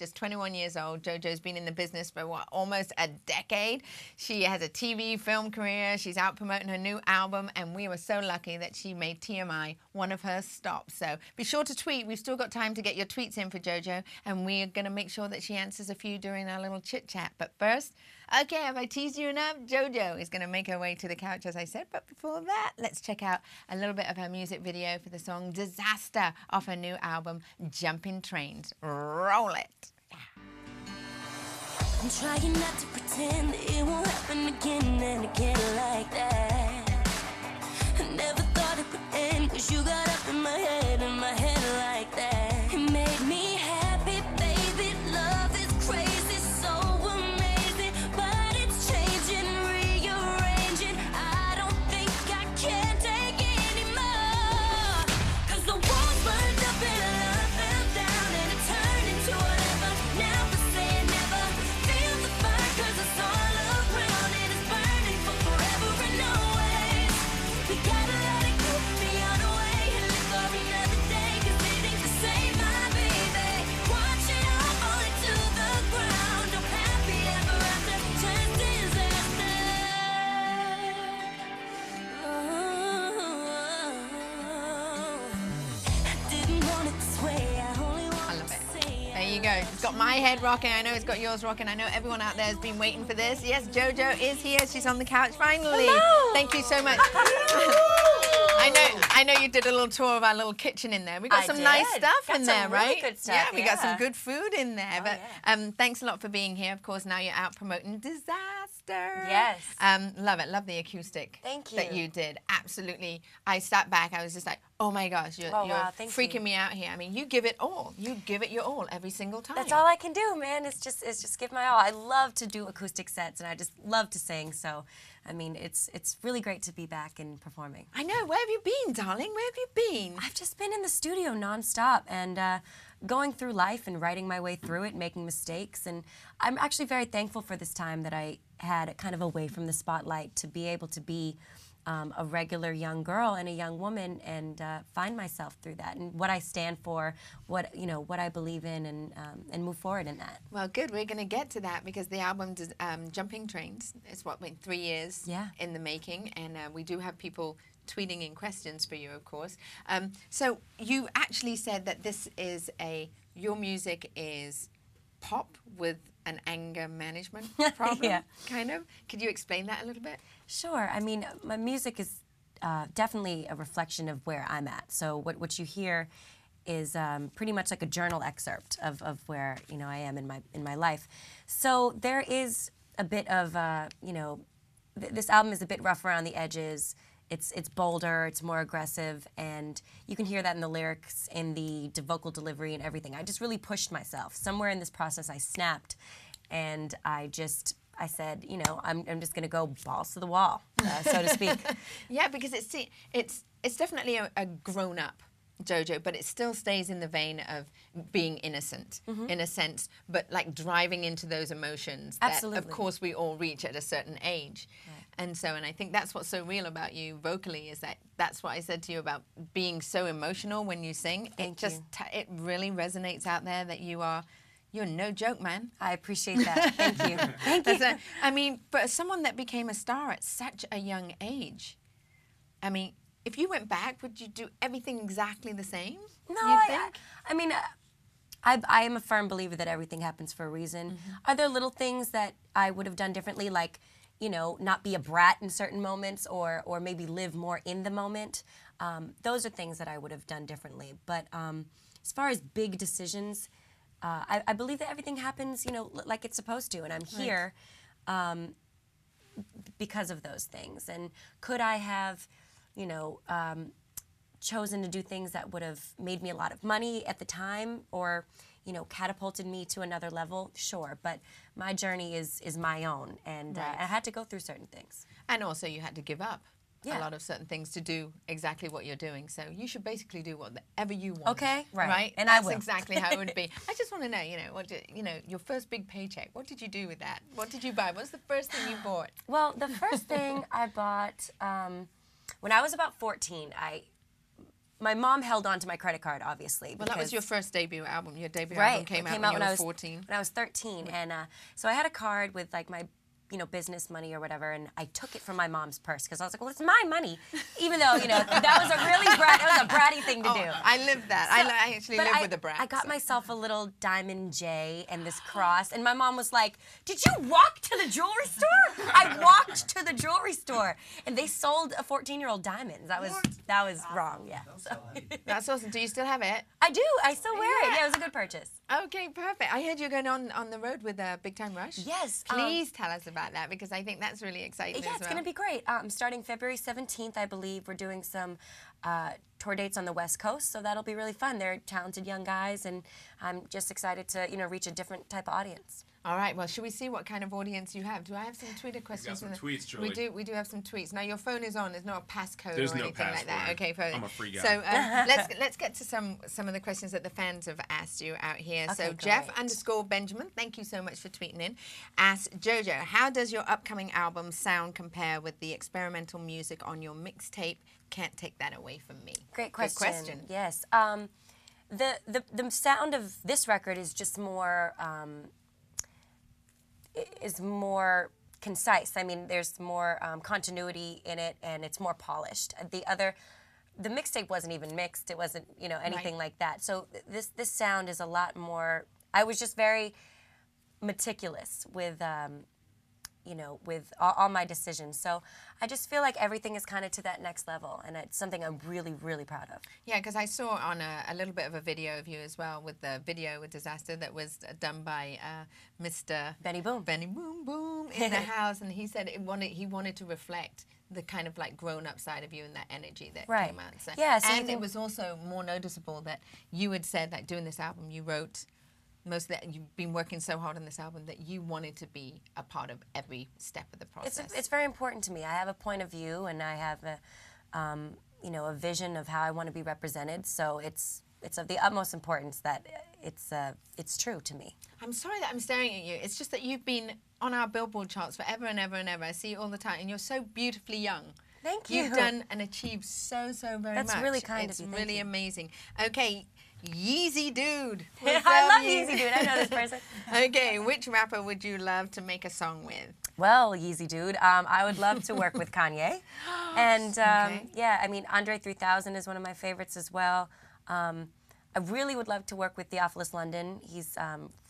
just 21 years old. JoJo's been in the business for, what, almost a decade. She has a TV, film career. She's out promoting her new album, and we were so lucky that she made TMI one of her stops. So be sure to tweet. We've still got time to get your tweets in for JoJo, and we're going to make sure that she answers a few during our little chit-chat. But first, okay, have I teased you enough? JoJo is going to make her way to the couch, as I said. But before that, let's check out a little bit of her music video for the song Disaster off her new album, Jumping Trains. Roll it. I'm trying not to pretend that it won't happen again and again like that. I never thought it would end, 'cause you got up in my head like that. It made me happy, baby. Love is crazy, so amazing, but it's changing, rearranging. I don't think I can take it anymore, 'cause the walls burned up and love fell down and it turned into whatever. Now I say never. Feel the fire 'cause it's all around and it's burning for forever and always. We gotta let it go, be on the way and live for another day, 'cause it ain't the same, my baby. Watch it all fall into the ground. No happy ever after turns disaster. I didn't want it this way. I only I wanted love to it. say There you go. It's got my head rocking. I know it's got yours rocking. I know everyone out there has been waiting for this. Yes, JoJo is here. She's on the couch finally. Hello. Thank you so much. I know you did a little tour of our little kitchen in there. We got I some nice did. stuff Got in some there, really right? good stuff, Yeah, we got some yeah. good food in there. Oh, But yeah. thanks a lot for being here. Of course, now you're out promoting Disaster. Yes. Love it. Love the acoustic. Thank That you. you did. Absolutely. I sat back. I was just like, oh my gosh, you're wow, thank freaking you. me out here. I mean, you give it all. You give it your all every single time. That's all I can do, man. It's just give my all. I love to do acoustic sets, and I just love to sing. So, I mean, it's really great to be back and performing. I know. Where have you been, darling? Where have you been? I've just been in the studio nonstop and going through life and writing my way through it, making mistakes. And I'm actually very thankful for this time that I had kind of away from the spotlight to be able to be a regular young girl and a young woman and find myself through that and what I stand for, what I believe in, and move forward in that. Well, good. We're going to get to that because the album, Jumping Trains, is what, been 3 years in the making. And we do have people tweeting in questions for you, of course. So you actually said that this is your music is pop with an anger management problem, Yeah. kind of. Could you explain that a little bit? Sure. I mean, my music is definitely a reflection of where I'm at. So what you hear is pretty much like a journal excerpt of where I am in my life. So there is a bit of this album is a bit rough around the edges. It's bolder, it's more aggressive, and you can hear that in the lyrics, in the vocal delivery, and everything. I just really pushed myself. Somewhere in this process, I snapped, and I said, I'm just going to go balls to the wall, so to speak. Yeah, because it's definitely a grown-up JoJo, but it still stays in the vein of being innocent, in a sense, but like driving into those emotions that, of course, we all reach at a certain age. Right. And I think that's what's so real about you vocally is that's what I said to you about being so emotional when you sing. It really resonates out there that you're no joke, man. I appreciate that. Thank you. Thank you. I mean, but as someone that became a star at such a young age, I mean, if you went back, would you do everything exactly the same? No, I mean, I am a firm believer that everything happens for a reason. Are there little things that I would have done differently, like, not be a brat in certain moments or maybe live more in the moment? Those are things that I would have done differently. But as far as big decisions, I believe that everything happens, like it's supposed to, and I'm here because of those things. And could I have chosen to do things that would have made me a lot of money at the time or, catapulted me to another level? Sure, but my journey is my own, and I had to go through certain things. And also you had to give up a lot of certain things to do exactly what you're doing. So you should basically do whatever you want. Okay, right. And that's exactly how it would be. I just want to know, your first big paycheck, what did you do with that? What did you buy? What's the first thing you bought? Well, the first thing I bought, when I was about 14, my mom held on to my credit card, obviously. Well, that was your first debut album. Your debut right, album came out when you were 14. When I was 13, and so I had a card with like my business money or whatever, and I took it from my mom's purse because I was like, well, it's my money, even though that was a bratty thing to do. I lived that. So, I actually lived with a brat. I got myself a little diamond J and this cross, and my mom was like, "Did you walk to the jewelry store?" I walked to the jewelry store, and they sold a 14-year-old diamonds. That was wrong. Yeah. So. That's awesome. Do you still have it? I do. I still wear it. Yeah, it was a good purchase. Okay, perfect. I heard you're going on the road with Big Time Rush. Yes. Please tell us about that, because I think that's really exciting. Yeah, it's going to be great. Starting February 17th, I believe, we're doing some tour dates on the West Coast, so that'll be really fun. They're talented young guys, and I'm just excited to reach a different type of audience. All right. Well, should we see what kind of audience you have? Do I have some Twitter questions? We got some tweets, Julie. We do have some tweets. Now your phone is on. There's no passcode There's or no anything like that. password. Okay, I'm a free guy. So let's get to some of the questions that the fans have asked you out here. Okay, so Jeff_Benjamin, thank you so much for tweeting in. Asks JoJo, how does your upcoming album sound compare with the experimental music on your mixtape? Can't take that away from me. Great question. Good question. Yes. The sound of this record is just more concise. I mean, there's more continuity in it, and it's more polished. The mixtape wasn't even mixed. It wasn't, anything like that. So this sound is a lot more. I was just very meticulous with, with all my decisions. So I just feel like everything is kind of to that next level, and it's something I'm really, really proud of. Yeah, because I saw on a little bit of a video of you as well, with the video with Disaster that was done by Mr. Benny Boom. Benny Boom Boom in the house, and he said he wanted to reflect the kind of like grown-up side of you and that energy that came out. So, yeah, so and it was also more noticeable that you had said that doing this album, you wrote most of that, you've been working so hard on this album that you wanted to be a part of every step of the process. It's very important to me. I have a point of view, and I have a vision of how I want to be represented. So it's of the utmost importance that it's true to me. I'm sorry that I'm staring at you. It's just that you've been on our Billboard charts forever and ever and ever. I see you all the time, and you're so beautifully young. Thank you. You've done and achieved so very much. That's really kind of you. It's really amazing. Okay. Yeezy Dude. I love Yeezy Dude. I know this person. Okay, which rapper would you love to make a song with? Well, Yeezy Dude, I would love to work with Kanye. And yeah, I mean, Andre 3000 is one of my favorites as well. I really would love to work with Theophilus London. He's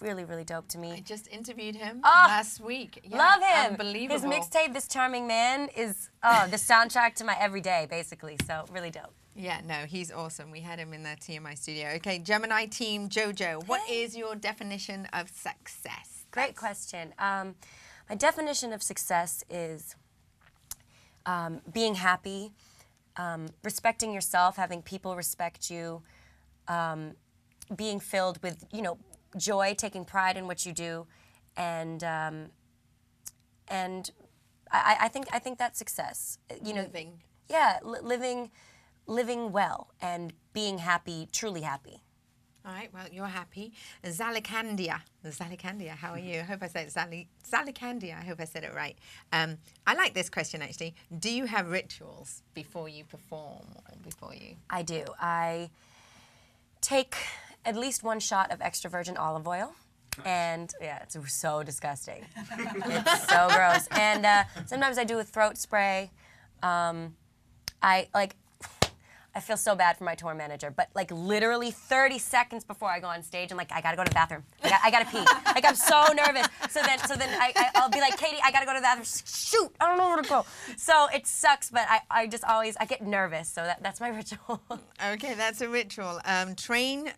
really, really dope to me. I just interviewed him last week. Yeah, love him. Unbelievable. His mixtape, This Charming Man, is the soundtrack to my everyday, basically. So really dope. Yeah, no, he's awesome. We had him in the TMI studio. Okay, Gemini team, JoJo, what is your definition of success? Great question. My definition of success is being happy, respecting yourself, having people respect you, being filled with, joy, taking pride in what you do, and I think that's success. Living. Yeah, living well and being happy, truly happy. All right, well, you're happy. Zalicandia, how are you? I hope I said Zalicandia, I hope I said it right. I like this question, actually. Do you have rituals before you perform? I do. I take at least one shot of extra virgin olive oil. And, yeah, it's so disgusting. It's so gross. And sometimes I do a throat spray. I feel so bad for my tour manager, but literally 30 seconds before I go on stage, I'm like, I gotta go to the bathroom. I gotta pee. I'm so nervous. So then I'll be like, Katie, I gotta go to the bathroom. Shoot, I don't know where to go. So it sucks, but I just always get nervous. So that's my ritual. Okay, that's a ritual. Train_jumper,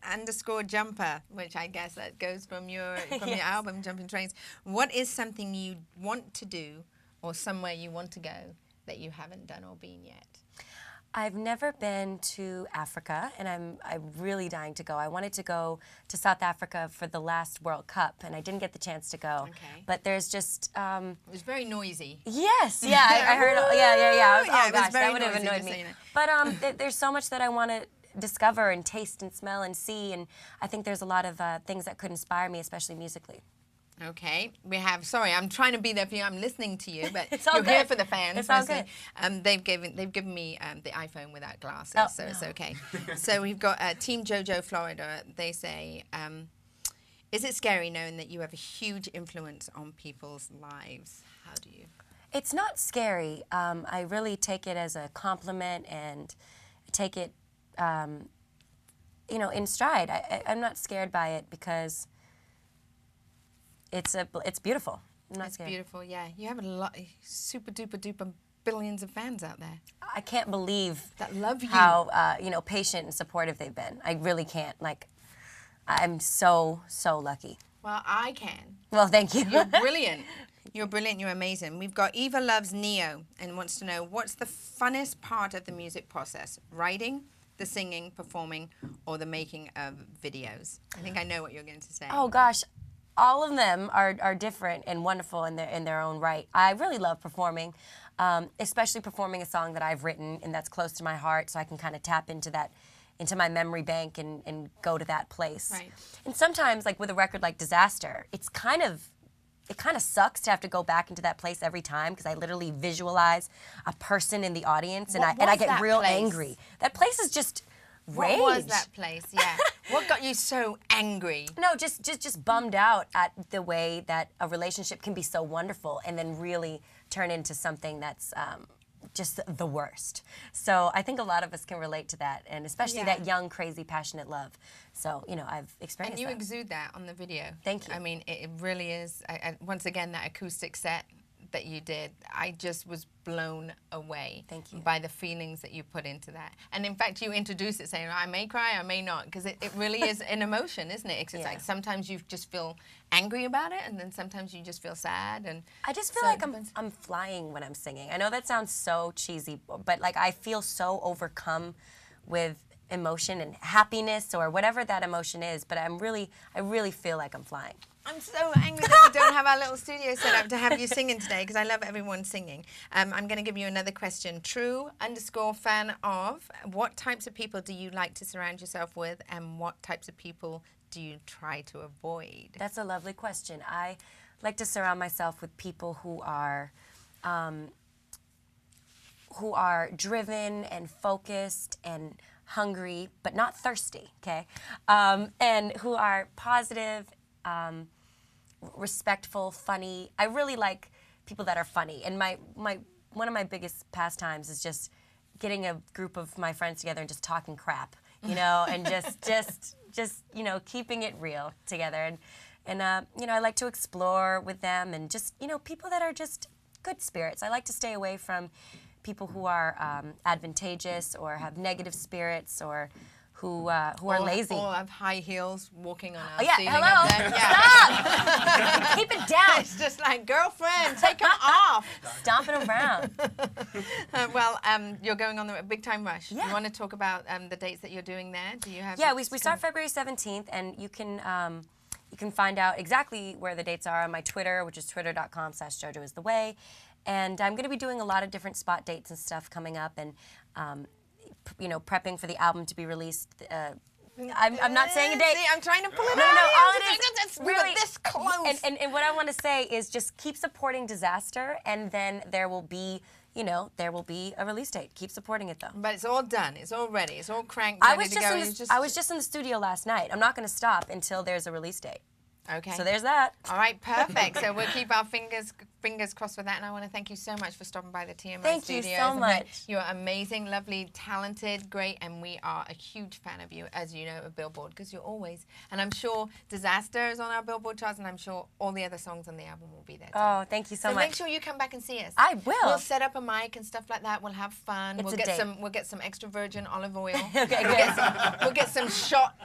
which I guess that goes from your Yes. album, Jumping Trains. What is something you want to do, or somewhere you want to go that you haven't done or been yet? I've never been to Africa, and I'm really dying to go. I wanted to go to South Africa for the last World Cup, and I didn't get the chance to go. Okay. But there's just it was very noisy. Yes, yeah, I heard. Yeah. Oh it was gosh, very that would have noisy, annoyed just me. so you know. But there's so much that I want to discover and taste and smell and see, and I think there's a lot of things that could inspire me, especially musically. Okay, we have. Sorry, I'm trying to be there for you. I'm listening to you, but It's all you're here good. for the fans. It's all mostly. good. They've given me the iPhone without glasses, Oh, so no. it's okay. So we've got Team JoJo Florida. They say, is it scary knowing that you have a huge influence on people's lives? How do you? It's not scary. I really take it as a compliment and take it, in stride. I'm not scared by it because it's beautiful. I'm not It's scared. beautiful, yeah. You have a lot, super duper duper billions of fans out there I can't believe that love you. how patient and supportive they've been. I really can't. Like, I'm so lucky. Well, I can. Well, thank you. You're brilliant. You're brilliant. You're amazing. We've got Eva loves Neo and wants to know what's the funnest part of the music process: writing, the singing, performing, or the making of videos? I think I know what you're going to say. Oh gosh, all of them are different and wonderful in their own right. I really love performing, especially performing a song that I've written and that's close to my heart, so I can kind of tap into my memory bank and go to that place. Right. And sometimes, like with a record like Disaster, it kind of sucks to have to go back into that place every time because I literally visualize a person in the audience and What I was get that real place? angry. That place is just rage. What was that place? Yeah. What got you so angry? No, just bummed out at the way that a relationship can be so wonderful and then really turn into something that's just the worst. So I think a lot of us can relate to that, and especially Yeah. that young, crazy, passionate love. So, I've experienced And you that. exude that on the video. Thank you. I mean, it really is. Once again, that acoustic set that you did, I just was blown away. Thank you. By the feelings that you put into that. And in fact, you introduced it saying, I may cry, I may not, because it really is an emotion, isn't it? It's Yeah. like sometimes you just feel angry about it, and then sometimes you just feel sad. And I just feel so it like depends. I'm flying when I'm singing. I know that sounds so cheesy, but like I feel so overcome with emotion and happiness or whatever that emotion is, but I really feel like I'm flying. I'm so angry that we don't have our little studio set up to have you singing today, because I love everyone singing. I'm going to give you another question. True_fan of, what types of people do you like to surround yourself with, and what types of people do you try to avoid? That's a lovely question. I like to surround myself with people who are driven and focused and hungry, but not thirsty, okay? And who are positive, respectful, funny. I really like people that are funny. And one of my biggest pastimes is just getting a group of my friends together and just talking crap, and just keeping it real together. And I like to explore with them and just, people that are just good spirits. I like to stay away from people who are advantageous or have negative spirits or who are lazy. Or have high heels walking on our Oh, yeah, ceiling hello. up there. Yeah. Stop! Keep it down. It's just like, girlfriend, take them off. Stomping around. You're going on the Big Time Rush. Yeah. You want to talk about the dates that you're doing there? Do you have? Yeah, we start February 17th, and you can find out exactly where the dates are on my Twitter, which is twitter.com/JoJoIsTheWay. And I'm going to be doing a lot of different spot dates and stuff coming up, and prepping for the album to be released. I'm not saying a date. See, I'm trying to pull it No, out. all it is We were really this close. And what I want to say is just keep supporting Disaster, and then there will be a release date. Keep supporting it though. But it's all done. It's all ready. It's all cranked, I ready was to go. I was just in the studio last night. I'm not going to stop until there's a release date. Okay. So there's that. All right, perfect. So we'll keep our fingers crossed for that. And I want to thank you so much for stopping by the TMI Thank you studios. so much. You're amazing, lovely, talented, great, and we are a huge fan of you, as you know, of Billboard, because you're always. And I'm sure Disaster is on our Billboard charts, and I'm sure all the other songs on the album will be there too. Oh, thank you so much. Make sure you come back and see us. I will. We'll set up a mic and stuff like that. We'll have fun. It's We'll a get date. We'll get some extra virgin olive oil. Okay, We'll get some shot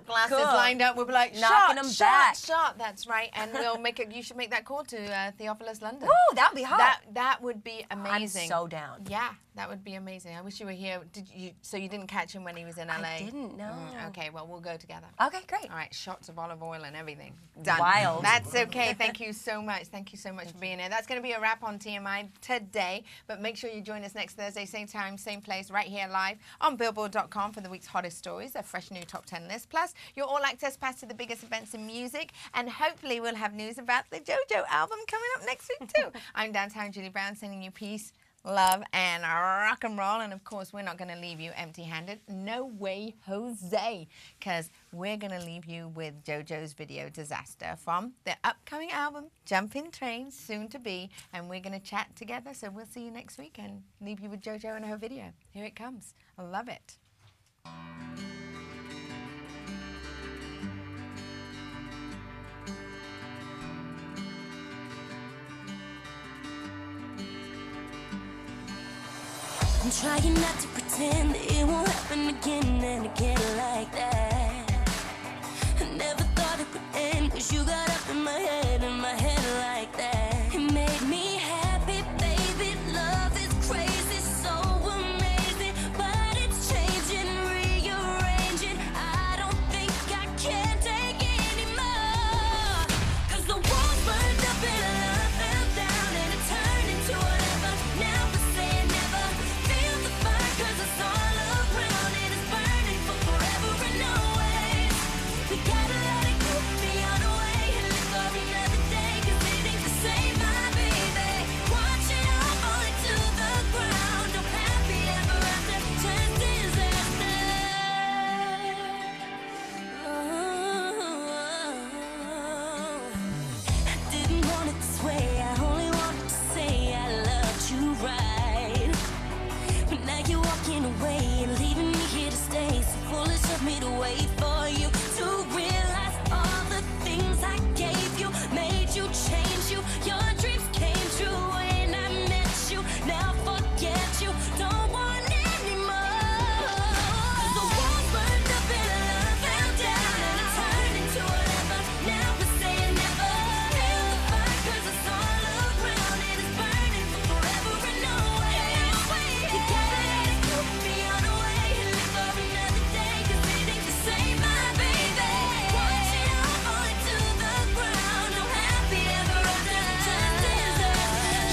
glasses Cool. lined up. We'll be like, Knocking them back. shot. That's right. And we'll make it. You should make that call to Theophilus Paris, London. Ooh, that would be hot. That would be amazing. I'm so down. Yeah, that would be amazing. I wish you were here. So you didn't catch him when he was in LA? I didn't, no. Okay, well, we'll go together. Okay, great. All right, shots of olive oil and everything. Done. Wild. That's okay. Thank you so much. Thank you so much for being here. That's going to be a wrap on TMI today. But make sure you join us next Thursday, same time, same place, right here live on Billboard.com for the week's hottest stories, a fresh new top 10 list. Plus, your all-access pass to the biggest events in music. And hopefully we'll have news about the JoJo album coming up next week too. I'm downtown Julie Brown sending you peace, love, and rock and roll. And of course, we're not going to leave you empty-handed. No way, Jose, because we're going to leave you with JoJo's video Disaster from the upcoming album Jumpin' Train, soon to be. And we're going to chat together. So we'll see you next week and leave you with JoJo and her video. Here it comes. I love it. I'm trying not to pretend that it won't happen again and again like that. I never thought it would end, 'cause you got up in my head like that. It made me happy, baby. Love is crazy, so amazing, but it's changing, rearranging. I don't think I can take it anymore, 'cause the walls burned up and love fell down and it turned into whatever. Now we're saying never. Feel the fire 'cause it's all around and it's burning for forever and always. We gotta let it go, be on our way and live for another day, 'cause it ain't the same, my baby. Watch it all falling to the ground. No happy ever after, just disaster. I didn't want it this way, I only wanted to say I loved you right. But now you're walking away and leaving me here to stay. So foolish of me to wait for you to realize all the things I gave you made you change you. Your dreams came true when I met you. Now forget you, don't want anymore. 'Cause the walls burned up and love fell down and it turned into whatever. Now we're saying never. Feel the fire 'cause it's all around and it's burning for forever and always. We gotta let it go, be on our way and live for another day, 'cause it ain't the same, my baby. Watch it all falling to the ground. No happy ever after, just disaster.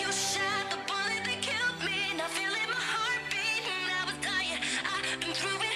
You shot the bullet that killed me. Now feeling my heartbeat and I was dying. I've been through it.